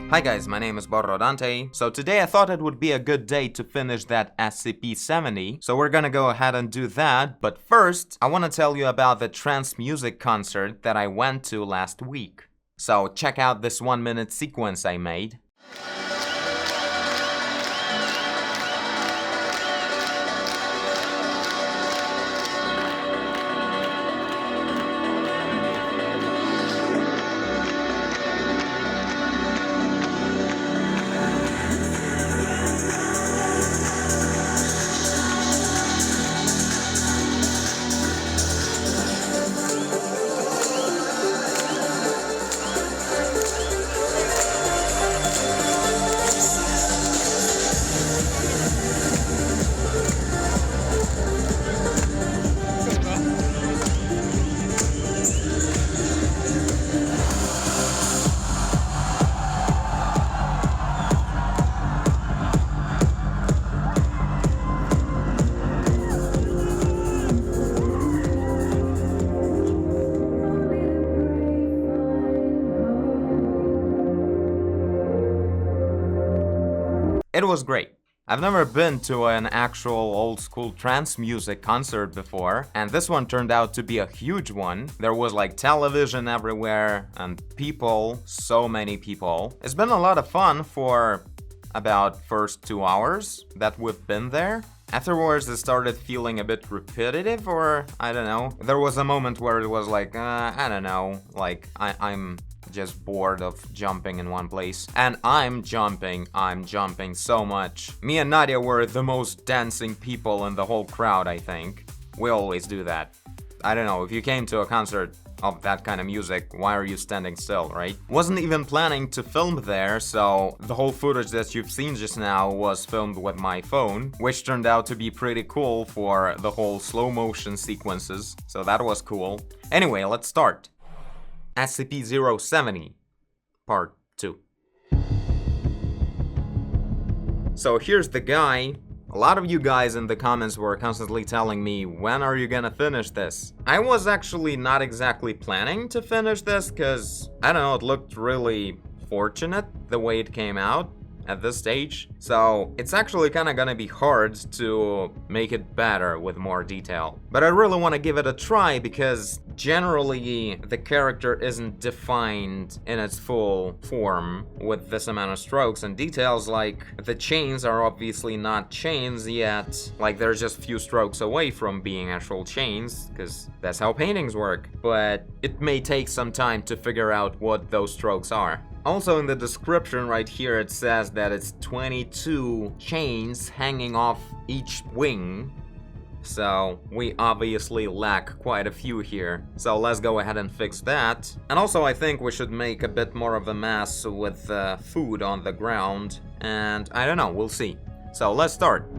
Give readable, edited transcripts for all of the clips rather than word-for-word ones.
Hi guys, my name is Dante. So today I thought it would be a good day to finish that SCP-070, so we're gonna go ahead and do that, but first, I want to tell you about the trance music concert that I went to last week. So check out this 1-minute sequence I made. It was great. I've never been to an actual old-school trance music concert before, and this one turned out to be a huge one. There was like television everywhere, and people, so many people. It's been a lot of fun for about first 2 hours that we've been there. Afterwards, it started feeling a bit repetitive, or I don't know. There was a moment where it was like, I don't know, like I'm just bored of jumping in one place. And I'm jumping so much. Me and Nadia were the most dancing people in the whole crowd, I think. We always do that. I don't know, if you came to a concert of that kind of music, why are you standing still, right? Wasn't even planning to film there, so the whole footage that you've seen just now was filmed with my phone, which turned out to be pretty cool for the whole slow motion sequences, so that was cool. Anyway, let's start. SCP-070, Part 2. So here's the guy. A lot of you guys in the comments were constantly telling me, when are you gonna finish this? I was actually not exactly planning to finish this, cause, I don't know, it looked really fortunate the way it came out at this stage. So it's actually kinda gonna be hard to make it better with more detail. But I really wanna give it a try because generally the character isn't defined in its full form with this amount of strokes and details. Like the chains are obviously not chains yet, like they're just few strokes away from being actual chains, because that's how paintings work. But it may take some time to figure out what those strokes are. Also in the description right here it says that it's 22 chains hanging off each wing. So we obviously lack quite a few here. So let's go ahead and fix that. And also I think we should make a bit more of a mess with food on the ground. And I don't know, we'll see. So let's start.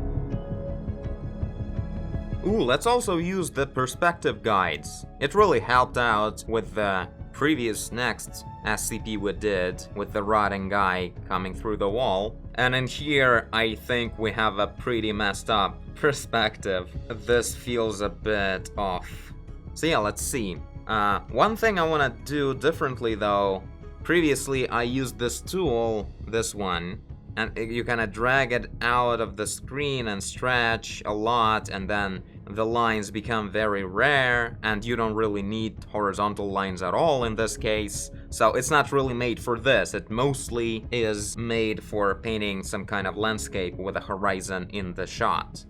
Ooh, let's also use the perspective guides. It really helped out with the previous next SCP we did with the rotting guy coming through the wall. And in here, I think we have a pretty messed up perspective. This feels a bit off. So yeah, let's see. One thing I want to do differently though, previously I used this tool, this one, and you kind of drag it out of the screen and stretch a lot, and then the lines become very rare, and you don't really need horizontal lines at all in this case. So it's not really made for this, it mostly is made for painting some kind of landscape with a horizon in the shot.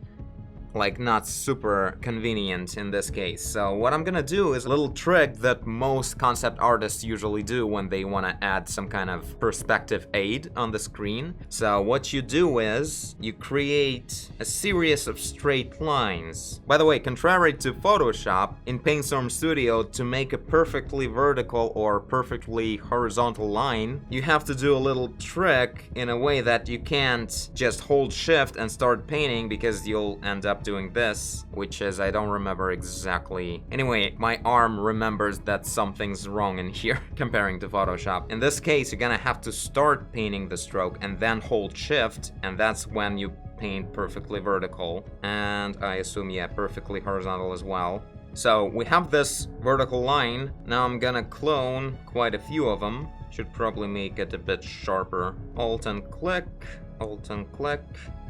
Like, not super convenient in this case. So what I'm gonna do is a little trick that most concept artists usually do when they want to add some kind of perspective aid on the screen. So what you do is you create a series of straight lines. By the way, contrary to Photoshop, in PaintStorm Studio, to make a perfectly vertical or perfectly horizontal line, you have to do a little trick in a way that you can't just hold shift and start painting, because you'll end up doing this, which is, I don't remember exactly. Anyway, my arm remembers that something's wrong in here comparing to Photoshop. In this case, you're gonna have to start painting the stroke and then hold shift, and that's when you paint perfectly vertical. And I assume, yeah, perfectly horizontal as well. So we have this vertical line. Now I'm gonna clone quite a few of them. Should probably make it a bit sharper. Alt and click, Alt and click.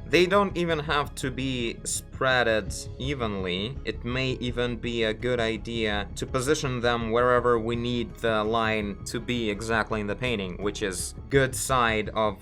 They don't even have to be spreaded evenly. It may even be a good idea to position them wherever we need the line to be exactly in the painting, which is good side of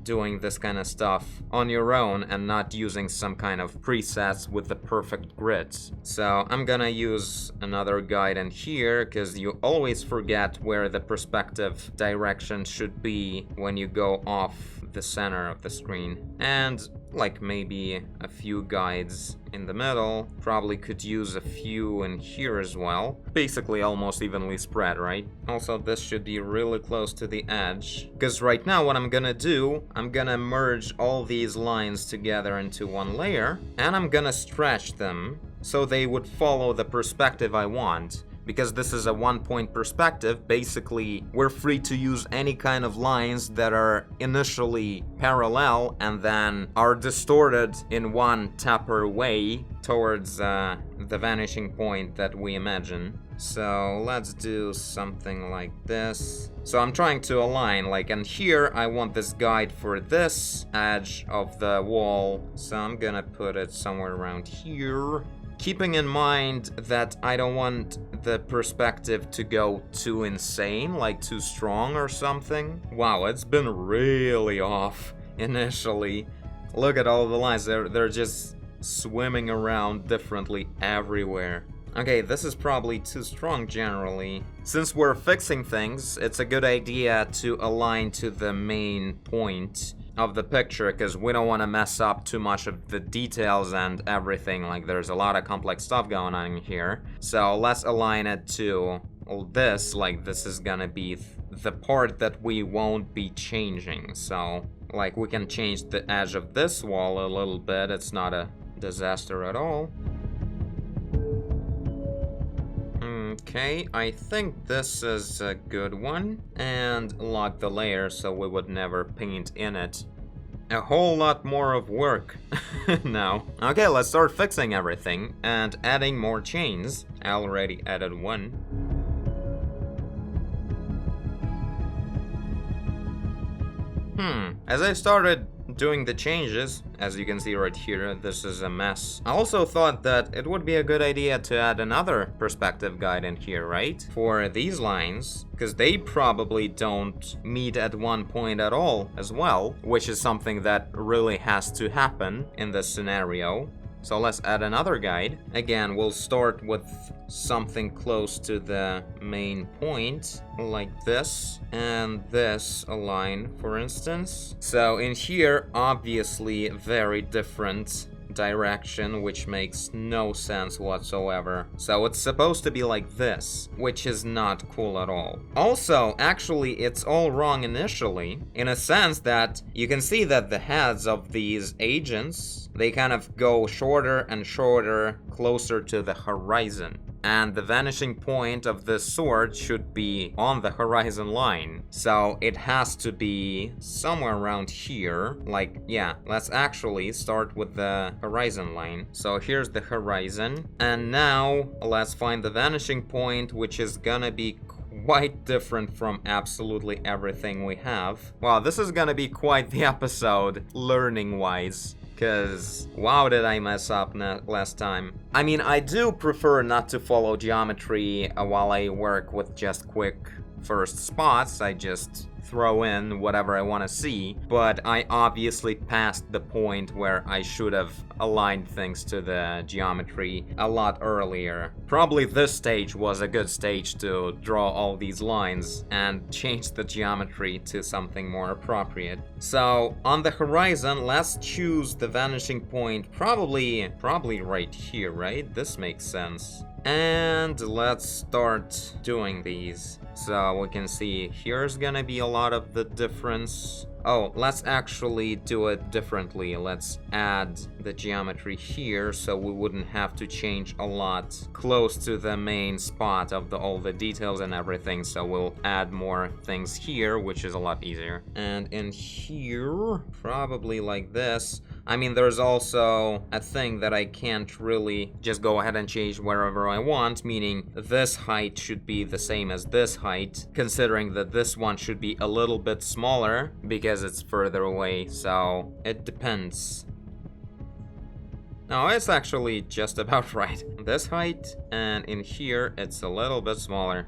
doing this kind of stuff on your own and not using some kind of presets with the perfect grids. So I'm gonna use another guide in here because you always forget where the perspective direction should be when you go off the center of the screen. And like maybe a few guides in the middle. Probably could use a few in here as well. Basically almost evenly spread, right? Also, this should be really close to the edge. Because right now what I'm gonna do, I'm gonna merge all these lines together into one layer. And I'm gonna stretch them so they would follow the perspective I want. Because this is a one-point perspective, basically we're free to use any kind of lines that are initially parallel and then are distorted in one taper way towards the vanishing point that we imagine. So let's do something like this. So I'm trying to align, like, and here I want this guide for this edge of the wall. So I'm gonna put it somewhere around here. Keeping in mind that I don't want the perspective to go too insane, like too strong or something. Wow, it's been really off initially. Look at all the lines, they're just swimming around differently everywhere. Okay, this is probably too strong generally. Since we're fixing things, it's a good idea to align to the main point of the picture, because we don't want to mess up too much of the details and everything. Like, there's a lot of complex stuff going on here. So let's align it to this, like this is gonna be the part that we won't be changing. So like we can change the edge of this wall a little bit. It's not a disaster at all. Okay, I think this is a good one. And lock the layer so we would never paint in it. A whole lot more of work now. Okay, let's start fixing everything and adding more chains. I already added one. As I started doing the changes, as you can see right here, this is a mess. I also thought that it would be a good idea to add another perspective guide in here, right? For these lines, because they probably don't meet at one point at all as well, which is something that really has to happen in this scenario. So let's add another guide. Again, we'll start with something close to the main point, like this, and this align, for instance. So in here, obviously, very different direction, which makes no sense whatsoever. So it's supposed to be like this, which is not cool at all. Also, actually, it's all wrong initially, in a sense that you can see that the heads of these agents, they kind of go shorter and shorter, closer to the horizon. And the vanishing point of this sword should be on the horizon line. So it has to be somewhere around here. Like, yeah, let's actually start with the horizon line. So here's the horizon. And now let's find the vanishing point, which is gonna be quite different from absolutely everything we have. Wow, this is gonna be quite the episode, learning-wise. Because, wow, did I mess up last time. I mean, I do prefer not to follow geometry while I work with just quick first spots. I just throw in whatever I want to see, but I obviously passed the point where I should have aligned things to the geometry a lot earlier. Probably this stage was a good stage to draw all these lines and change the geometry to something more appropriate. So on the horizon, let's choose the vanishing point, probably right here, right? This makes sense. And let's start doing these. So we can see here's gonna be a lot of the difference. Oh, let's actually do it differently. Let's add the geometry here so we wouldn't have to change a lot close to the main spot of all the details and everything. So we'll add more things here, which is a lot easier. And in here, probably like this. I mean, there's also a thing that I can't really just go ahead and change wherever I want, meaning this height should be the same as this height, considering that this one should be a little bit smaller because it's further away, so it depends. No, it's actually just about right. This height, and in here, it's a little bit smaller.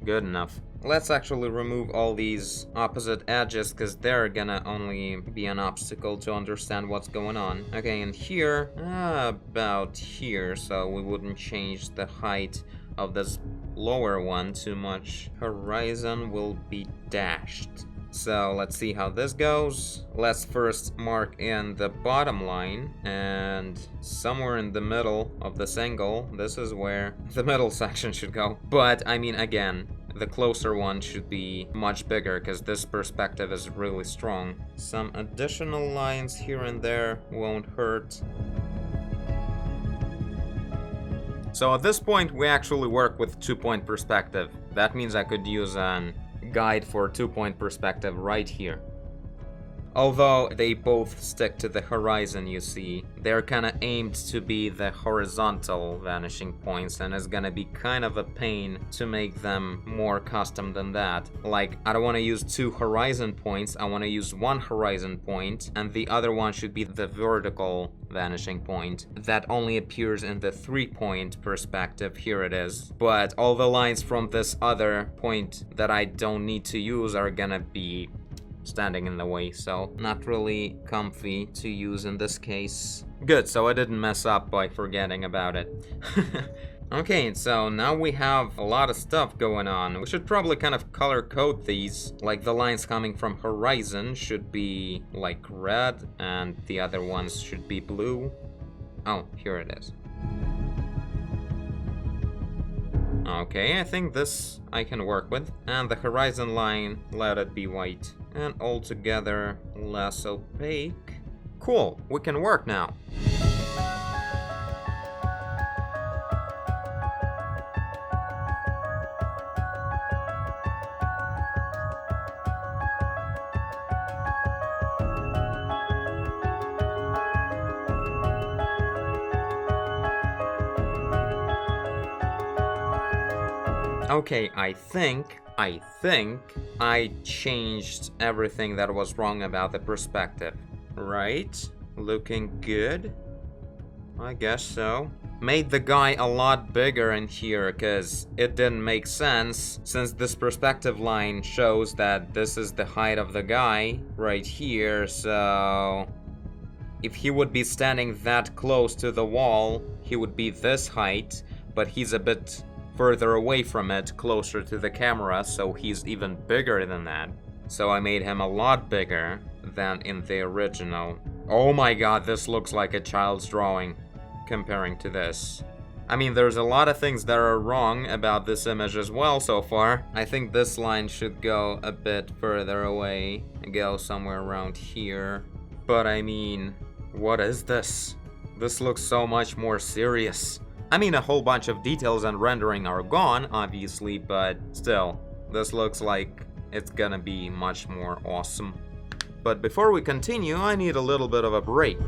Good enough. Let's actually remove all these opposite edges, because they're gonna only be an obstacle to understand what's going on. Okay, and here, about here, so we wouldn't change the height of this lower one too much. Horizon will be dashed. So let's see how this goes. Let's first mark in the bottom line, and somewhere in the middle of this angle, this is where the middle section should go. But, I mean, again, the closer one should be much bigger because this perspective is really strong. Some additional lines here and there won't hurt. So at this point, we actually work with 2-point perspective. That means I could use an guide for 2-point perspective right here. Although they both stick to the horizon, you see, they're kind of aimed to be the horizontal vanishing points, and it's gonna be kind of a pain to make them more custom than that. Like, I don't want to use 2 horizon points, I want to use 1 horizon point, and the other one should be the vertical vanishing point that only appears in the 3-point perspective. Here it is. But all the lines from this other point that I don't need to use are gonna be standing in the way, so not really comfy to use in this case. Good, so I didn't mess up by forgetting about it. Okay, so now we have a lot of stuff going on. We should probably kind of color code these. Like, the lines coming from horizon should be like red, and the other ones should be blue. Oh, here it is. Okay, I think this I can work with. And the horizon line, let it be white. And altogether less opaque. Cool, we can work now. Okay, I think I changed everything that was wrong about the perspective. Right? Looking good? I guess so. Made the guy a lot bigger in here, because it didn't make sense, since this perspective line shows that this is the height of the guy right here, so if he would be standing that close to the wall, he would be this height, but he's a bit further away from it, closer to the camera, so he's even bigger than that. So I made him a lot bigger than in the original. Oh my god, this looks like a child's drawing comparing to this. I mean, there's a lot of things that are wrong about this image as well so far. I think this line should go a bit further away and go somewhere around here. But I mean, what is this? This looks so much more serious. I mean, a whole bunch of details and rendering are gone, obviously, but still, this looks like it's gonna be much more awesome. But before we continue, I need a little bit of a break.